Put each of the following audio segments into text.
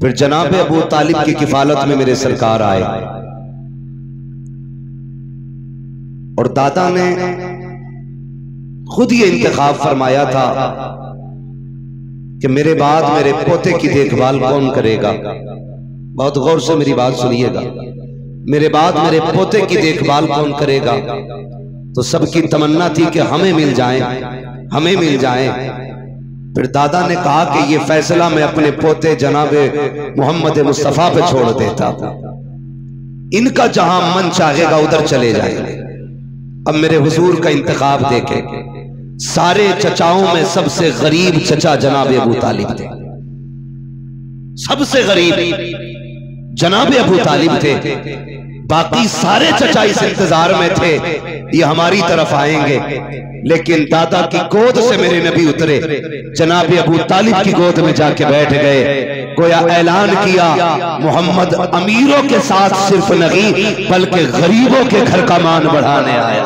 پھر جناب ابو طالب کی کفالت میں میرے سرکار آئے اور دادا نے خود یہ انتخاب فرمایا تھا کہ میرے بعد میرے پوتے کی دیکھ بھال کون کرے گا. بہت غور سے میری بات سنیے گا. میرے بعد میرے پوتے کی دیکھ بھال کون کرے گا؟ تو سب کی تمنا تھی کہ ہمیں مل جائیں، ہمیں مل جائیں. پھر دادا نے کہا کہ یہ فیصلہ میں اپنے پوتے جناب محمد مصطفیٰ پہ چھوڑ دیتا ہوں، ان کا جہاں من چاہے گا ادھر چلے جائیں گے. اب میرے حضور کا انتخاب دیکھیں، سارے چچاؤں میں سب سے غریب چچا جناب ابو طالب تھے. سب سے غریب جناب ابو طالب تھے. باقی سارے چچا اس انتظار میں تھے یہ ہماری طرف آئیں گے. لیکن دادا کی گود سے میرے نبی اترے، جناب ابو طالب کی گود میں جا کے بیٹھ گئے. گویا اعلان کیا محمد امیروں کے ساتھ صرف نہیں بلکہ غریبوں کے گھر کا مان بڑھانے آیا.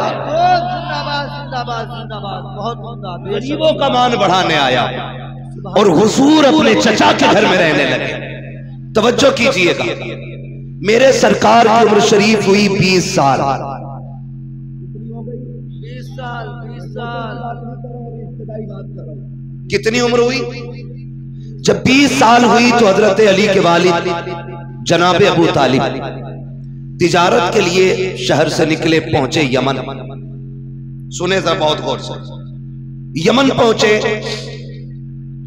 غریبوں کا مان بڑھانے آیا اور حضور اپنے چچا کے گھر میں رہنے لگے. توجہ کیجئے گا، میرے سرکار کی عمر شریف ہوئی 20 سال. کتنی عمر ہوئی؟ جب 20 سال ہوئی تو حضرت علی کے والد جناب ابو طالب تجارت کے لیے شہر سے نکلے، پہنچے یمن. سنے ذرا بہت غور سے. یمن پہنچے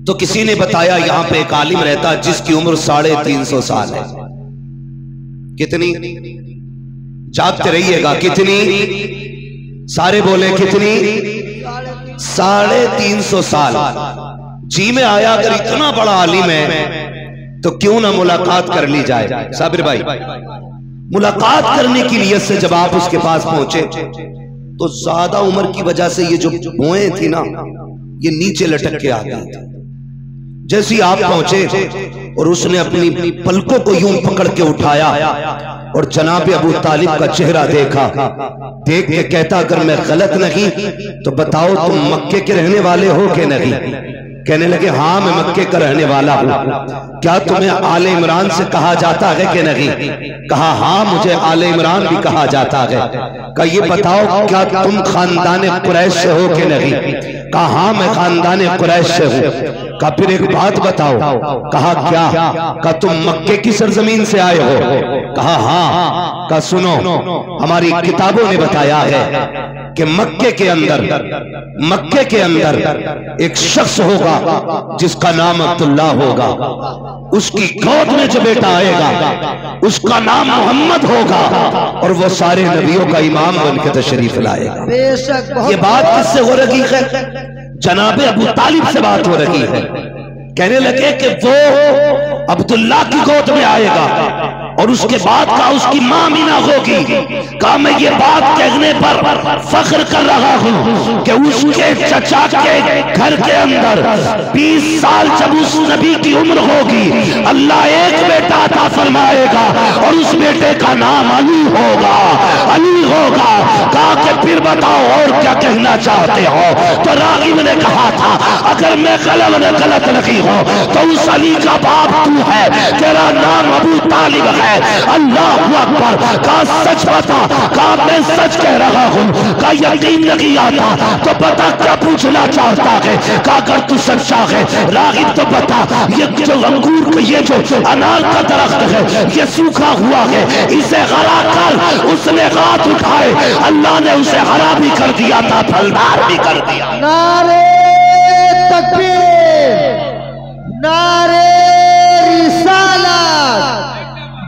تو کسی نے بتایا یہاں پہ ایک عالم رہتا جس کی عمر 350 سال ہے. کتنی؟ جاگتے رہیے گا. کتنی؟ سارے بولے کتنی؟ 350 سال. جی میں آیا اگر اتنا بڑا عالم ہے تو کیوں نہ ملاقات کر لی جائے. صابر بھائی، ملاقات کرنے کی نیت سے جب آپ اس کے پاس پہنچے تو زیادہ عمر کی وجہ سے یہ جو بوئیں تھی نا یہ نیچے لٹک کے آ گئی تھی. جیسی آپ پہنچے اور اس نے اپنی پلکوں کو یوں پکڑ کے اٹھایا اور جناب ابو طالب کا چہرہ دیکھا، دیکھ کے کہتا اگر میں غلط نہیں تو بتاؤ تم مکے کے رہنے والے ہو کہ نہیں؟ کہنے لگے ہاں میں مکے کا رہنے والا ہوں. کیا تمہیں آل عمران سے کہا جاتا ہے کہ نہیں؟ کہا ہاں مجھے آل عمران بھی کہا جاتا ہے. کہا یہ بتاؤ کیا تم خاندان قریش سے ہو کہ نہیں؟ کہا ہاں میں خاندان قریش سے ہوں. کہا پھر ایک بات بتاؤ. کہا کیا؟ کہا تم مکے کی سرزمین سے آئے ہو؟ کہا ہاں. کہا سنو ہماری کتابوں نے بتایا ہے کہ مکے کے اندر ایک شخص ہوگا جس کا نام عبداللہ ہوگا. اس کی گود میں جو بیٹا آئے گا اس کا نام محمد ہوگا اور وہ سارے نبیوں کا امام بن کے تشریف لائے گا. یہ بات کس سے ہو رہی ہے؟ جناب ابو طالب سے بات ہو رہی ہے. کہنے لگے کہ وہ عبداللہ کی گود میں آئے گا اور اس کے بعد کا اس کی ماں مینا ہوگی. کہا میں یہ بات کہنے پر فخر کر رہا ہوں کہ اس کے چچا کے گھر کے اندر 20 سال جب اس نبی کی عمر ہوگی اللہ ایک بیٹا عطا فرمائے گا اور اس بیٹے کا نام علی ہوگا. کہا کہ پھر بتاؤ اور کیا کہنا چاہتے ہو؟ تو راغب نے کہا تھا اگر میں غلط نہیں ہوں تو اس علی کا باپ تو ہے، تیرا نام ابو طالب ہے. اللہ اکبر. کہا سچ بتا. کہا میں سچ کہہ رہا ہوں. کہا یقین نہیں آتا تو بتا کیا پوچھنا چاہتا ہے؟ کہا اگر تو سچا ہے راغب تو بتا یہ جو انگور کا یہ جو انار کا درخت ہے یہ سوکھا ہوا ہے، اسے ہرا کر. اس نے ہاتھ اٹھائے، اللہ نے اسے ہرا بھی کر دیا تھا پھلدار بھی کر دیا. نعرے تکبیر، نعرے رسالت،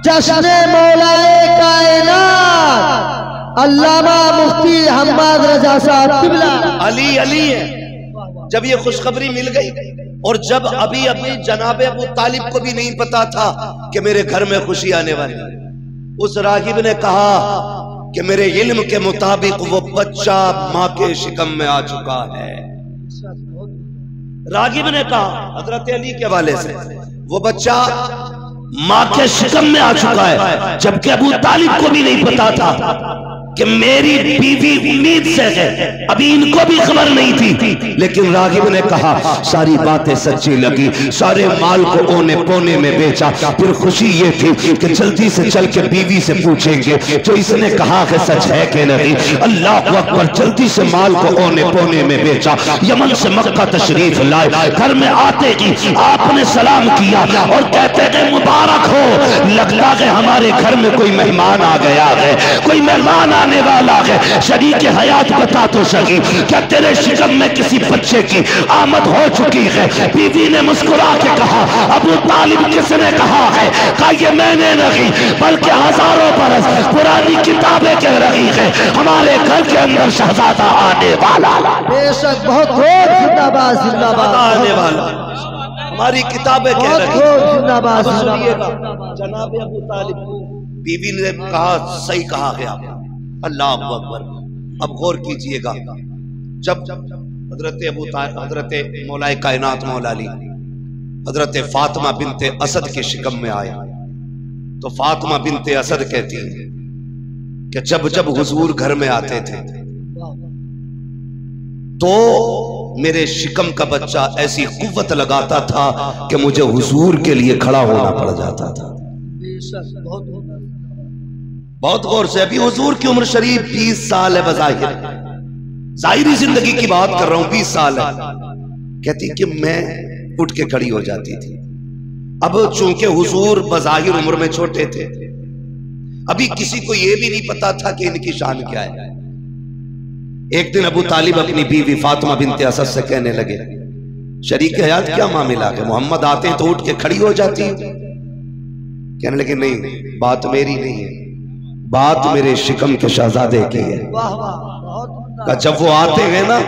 جشن مولائے کائنات علامہ مفتی حماد رضا صاحب قبلہ. علی ہے. جب یہ خوشخبری مل گئی اور جب ابھی جناب ابو طالب کو بھی نہیں پتا تھا کہ میرے گھر میں خوشی آنے والی، اس راغب نے کہا کہ میرے علم کے مطابق وہ بچہ ماں کے شکم میں آ چکا ہے. راغب نے کہا حضرت علی کے حوالے سے وہ بچہ ماں کے شکم میں آ چکا ہے، جبکہ ابو طالب کو بھی نہیں پتا تھا کہ میری بیوی امید سے ہے، ابھی ان کو بھی خبر نہیں تھی، لیکن راغب نے کہا ساری باتیں سچی لگی، سارے مال کو اونے پونے میں بیچا، پھر خوشی یہ تھی کہ جلدی سے چل کے بیوی سے پوچھیں گے جو اس نے کہا کہ سچ ہے کہ نہیں۔ اللہ اکبر، جلدی سے مال کو اونے پونے میں بیچا، یمن سے مکہ تشریف لائے، گھر میں آتے ہی آپ نے سلام کیا اور کہتے کہ مبارک ہو، لگتا کہ ہمارے گھر میں کوئی مہمان آ گیا ہے، کوئی مہمان آنے والا ہے۔ شریک حیات بتا تو سکی کیا تیرے شکم میں کسی بچے کی آمد ہو چکی ہے؟ بیوی نے مسکرا کے کہا ابو طالب کس نے کہا ہے؟ کہا یہ میں نے نہیں بلکہ ہزاروں برس پرانی کتابیں کہہ رہی ہیں ہمارے گھر کے اندر شہزادہ آنے والا۔ بے شک بہت خوب، زندہ باد زندہ باد آنے والا، ہماری کتابیں کہہ بہت رہی خوب، زندہ باد اب زندہ سنیے باد۔ گا جناب ابو طالب، بیوی نے کہا صحیح کہا گیا۔ اللہ اکبر، اب غور کیجئے گا، جب حضرت ابو طالب، حضرت مولا کائنات مولا علی حضرت فاطمہ بنت اسد کے شکم میں آیا تو فاطمہ بنت اسد کہتی ہے کہ جب جب حضور گھر میں آتے تھے تو میرے شکم کا بچہ ایسی قوت لگاتا تھا کہ مجھے حضور کے لیے کھڑا ہونا پڑ جاتا تھا۔ بہت غور سے، ابھی حضور کی عمر شریف 20 سال ہے بظاہر، ظاہری زندگی کی بات کر رہا ہوں، 20 سال ہے۔ کہتی کہ میں اٹھ کے کھڑی ہو جاتی تھی۔ اب چونکہ حضور بظاہر عمر میں چھوٹے تھے، ابھی کسی کو یہ بھی نہیں پتا تھا کہ ان کی شان کیا ہے۔ ایک دن ابو طالب اپنی بیوی فاطمہ بنت اسد سے کہنے لگے شریک حیات کیا معاملہ ہے؟ محمد آتے ہیں تو اٹھ کے کھڑی ہو جاتی ہے۔ کہنے لگے نہیں، بات میری نہیں ہے، بات میرے شکم کے شہزادے کی ہے۔ جب وہ آتے ہیں نا،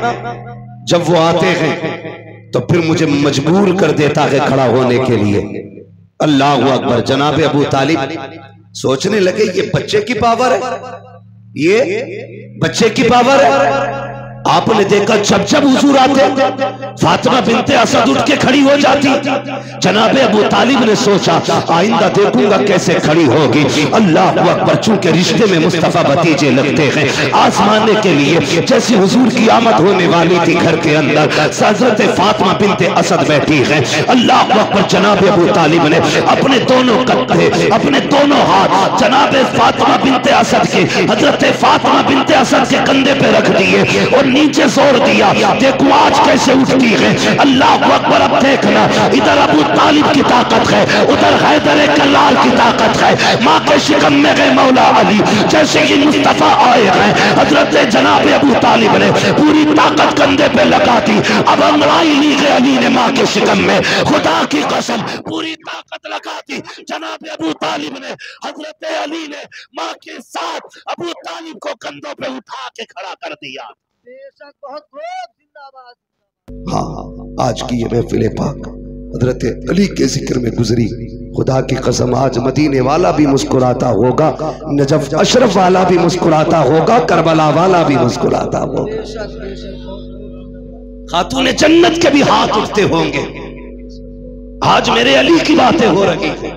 جب وہ آتے ہیں تو پھر مجھے مجبور کر دیتا ہے کھڑا ہونے کے لیے۔ اللہ اکبر، جناب ابو طالب سوچنے لگے یہ بچے کی پاور ہے، یہ بچے کی پاور ہے۔ آپ نے دیکھا جب جب حضور آتے فاطمہ بنت اسد اٹھ کے کھڑی ہو جاتی۔ جناب ابو طالب نے سوچا آئندہ دیکھوں گا کیسے کھڑی ہوگی۔ اللہ اکبر، چونکہ رشتے میں مصطفیٰ بھتیجے لگتے ہیں، آزمانے کے لیے جیسی حضور کی آمد ہونے والی تھی گھر کے اندر حضرت فاطمہ بنت اسد بیٹھی ہے۔ اللہ اکبر، جناب ابو طالب نے اپنے دونوں کندھے، اپنے دونوں ہاتھ جناب فاطمہ بنت اسد کے، حضرت فاطمہ بنت اسد کے کندھے پہ رکھ دیے اور نیچے زور دیا، دیکھو آج کیسے اٹھتی ہے۔ اللہ اکبر، اب دیکھنا ادھر ابو طالب کی طاقت ہے، ادھر حیدر کلال کی طاقت ہے۔ ماں کے شکم میں گئے مولا علی، جیسے ہی مصطفیٰ آئے ہیں حضرت جناب ابو طالب نے پوری طاقت کندھے پہ لگا دی۔ اب انگڑائی لی گئی علی نے ماں کے شکم میں، خدا کی قسم پوری طاقت لگا دی۔ جناب ابو طالب نے، حضرت علی نے ماں کے ساتھ ابو طالب کو کندھوں پہ اٹھا کے کھڑا کر دیا۔ ہاں، آج کی یہ محفل پاک حضرت علی کے ذکر میں گزری۔ خدا کی قسم آج مدینے والا بھی مسکراتا ہوگا، نجف اشرف والا بھی مسکراتا ہوگا، کربلا والا بھی مسکراتا ہوگا، خاتون جنت کے بھی ہاتھ اٹھتے ہوں گے۔ آج میرے علی کی باتیں ہو رہی ہیں۔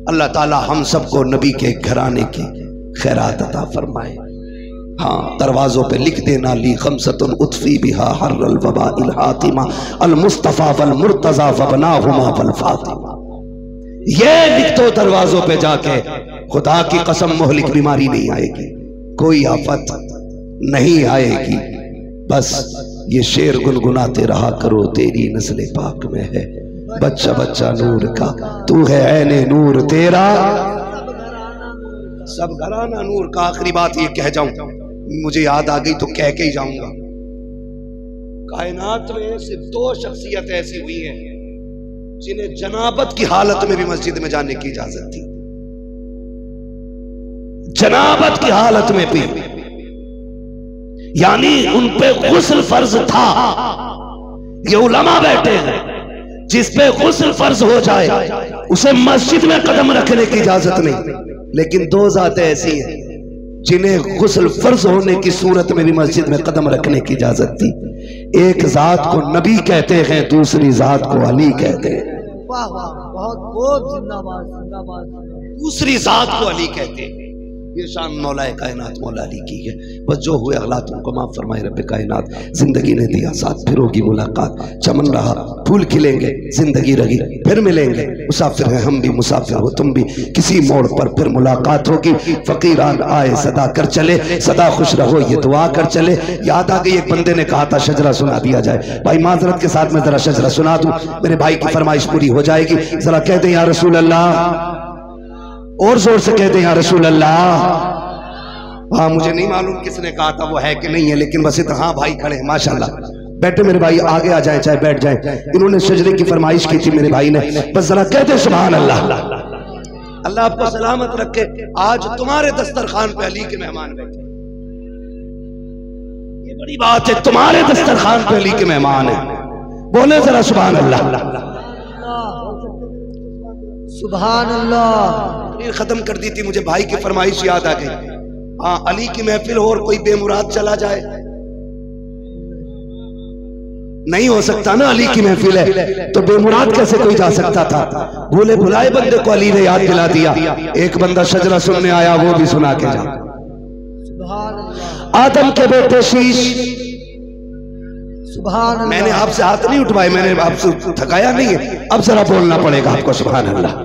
اللہ تعالی ہم سب کو نبی کے گھرانے کی خیرات عطا فرمائے۔ ہاں، دروازوں پہ لکھ دینا لی خمسۃ اطفی بہا حر الوباء الحاتمہ المصطفیٰ والمرتضیٰ وبناہما والفاطمہ۔ یہ لکھ دو دروازوں پہ جا کے، خدا کی قسم مہلک بیماری نہیں آئے گی، کوئی آفت نہیں آئے گی۔ بس یہ شعر گنگناتے رہا کرو، تیری نسل پاک میں ہے بچہ بچہ نور کا، تو ہے عین نور تیرا سب گھرانہ نور کا۔ آخری بات یہ کہہ جاؤں، مجھے یاد آ گئی تو کہہ کے ہی جاؤں گا۔ کائنات میں صرف 2 شخصیت ایسی ہوئی ہیں جنہیں جنابت کی حالت میں بھی مسجد میں جانے کی اجازت تھی، جنابت کی حالت میں بھی، یعنی ان پہ غسل فرض تھا۔ یہ علماء بیٹھے ہیں، جس پہ غسل فرض ہو جائے اسے مسجد میں قدم رکھنے کی اجازت نہیں، لیکن 2 ذاتیں ایسی ہیں جنہیں غسل فرض ہونے کی صورت میں بھی مسجد میں قدم رکھنے کی اجازت تھی۔ ایک ذات کو نبی کہتے ہیں، دوسری ذات کو علی کہتے ہیں۔ بہت خوب، زندہ باد زندہ باد۔ دوسری ذات کو علی کہتے ہیں۔ یہ شان مولا کائنات مولا علی کی ہے. بس جو ہوئے اغلاط ان کو معاف فرمائے رب کائنات. زندگی نے دیا ساتھ پھر ہوگی ملاقات. چمن رہا پھول کھلیں گے زندگی رہی پھر ملیں گے. مسافر ہیں ہم بھی مسافر ہو تم بھی کسی موڑ پر پھر ملاقات ہوگی. فقیران آئے صدا کر چلے صدا خوش رہو یہ دعا کر چلے. یاد آ گئی ایک بندے نے کہا تھا شجرہ سنا دیا جائے. بھائی معذرت کے ساتھ میں ذرا شجرہ سنا دوں. میرے بھائی کی فرمائش پوری ہو جائے گی. ذرا کہہ دیں یا رسول اللہ. اور زور سے کہہ دیں یا رسول اللہ. ہاں مجھے نہیں معلوم کس نے کہا تھا وہ ہے کہ نہیں ہے لیکن بس ہاں بھائی کھڑے ہیں ماشاءاللہ. بیٹھے میرے بھائی آگے آ جائیں چاہے بیٹھ جائیں. انہوں نے شجرے کی فرمائش کی تھی میرے بھائی نے. بس ذرا کہہ دیں سبحان اللہ. اللہ آپ کو سلامت رکھے. آج تمہارے دسترخوان پہ علی کے مہمان بیٹھے. یہ بڑی بات ہے تمہارے دسترخوان پہ علی کے مہمان ہیں. بولے ذرا سبحان اللہ. سبحان اللہ. ختم کر دی تھی مجھے بھائی کی فرمائش یاد آ گئی. ہاں علی کی محفل ہو اور کوئی بے مراد چلا جائے نہیں ہو سکتا نا. علی کی محفل ہے تو بے مراد کیسے کوئی جا سکتا تھا. بھولے بھلائے بندے کو علی نے یاد دلا دیا. ایک بندہ شجرہ سننے آیا وہ بھی سنا کے جا. آدم کے بیٹے شیش. سبحان اللہ. میں نے آپ سے ہاتھ نہیں اٹھوائے میں نے آپ سے تھکایا نہیں ہے. اب ذرا بولنا پڑے گا آپ کو سبحان اللہ.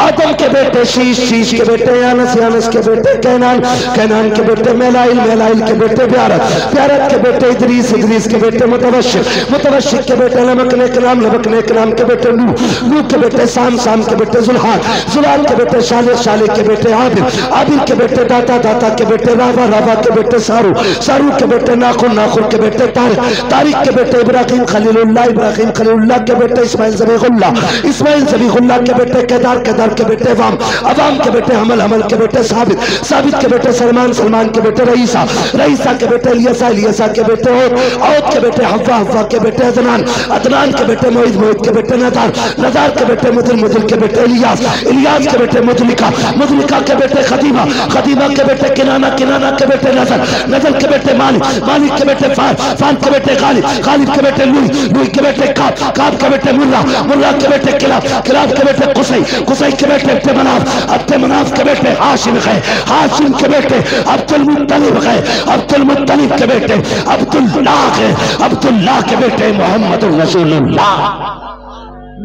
آدم کے بیٹے شیش. شیش کے بیٹے یانس. یانس کے بیٹے کینان. کینان کے بیٹے میلائل. میلائل کے بیٹے بیارت. بیارت کے بیٹے ادریس. ادریس کے بیٹے متوشق. متوشق کے بیٹے لمکنے کلام. لمکنے کلام کے بیٹے نوح. نوح کے بیٹے سام. سام کے بیٹے زلحان. زلحان کے بیٹے شالح. شالح کے بیٹے عابر. عابر کے بیٹے داتا. داتا کے بیٹے راوا. راوا کے بیٹے سارو. سارو کے بیٹے ناخن. ناخن کے بیٹے طارق. طارق کے بیٹے ابراہیم خلیل اللہ. ابراہیم خلیل اللہ کے بیٹے اسماعیل ذبیح اللہ. اسماعیل ذبیح اللہ کے بیٹے کیدار. کیدار کے بیٹے عوام. عوام کے بیٹے حمل. حمل کے بیٹے ثابت. ثابت کے بیٹے سلمان. سلمان کے بیٹے رئیسہ. رئیسہ کے بیٹے الیسا. الیسا کے بیٹے عود کے بیٹے حوا. حوا کے بیٹے عدنان. عدنان کے بیٹے معید. معید کے بیٹے نزار. نزار کے بیٹے مدل. مدل کے بیٹے الیاس. الیاس کے بیٹے مدلکہ. مدلکہ کے بیٹے خدیمہ. خدیمہ کے بیٹے کنانہ. کنانہ کے بیٹے نظر. نظر کے بیٹے مالک. مالک کے بیٹے فان. فان کے بیٹے غالب. غالب کے بیٹے لوئی. لوئی کے بیٹے کعب. کعب کے بیٹے مرہ. مرہ کے بیٹے کلاب. کلاب کے بیٹے قصی. قصی کے بیٹے عبد مناف. عبد مناف کے بیٹے ہاشم گئے. ہاشم کے بیٹے عبد المطلب گئے. عبد المطلب کے بیٹے عبداللہ گئے. عبداللہ کے بیٹے محمد رسول اللہ.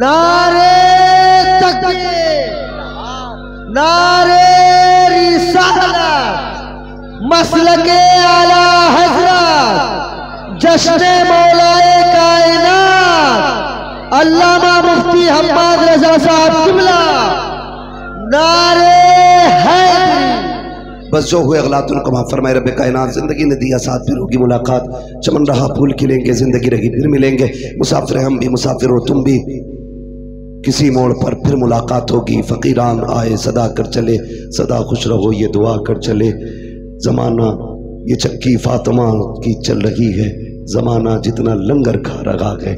نعرے تکبیر. نعرے رسالت. مسلک اعلی حضرت جشن مولا کائنات علامہ مفتی حماد رضا صاحب قبلہ. نعرے حیدری. بس جو ہوئے اغلاط ان کو معاف فرمائے رب کائنات. زندگی نے دیا ساتھ پھر ہوگی ملاقات. چمن رہا پھول کھلیں گے زندگی رہی پھر ملیں گے. مسافر ہم بھی مسافر ہو تم بھی کسی موڑ پر پھر ملاقات ہوگی. فقیران آئے صدا کر چلے صدا خوش رہو یہ دعا کر چلے. زمانہ یہ چکی فاطمہ کی چل رہی ہے. زمانہ جتنا لنگر کھا رہا ہے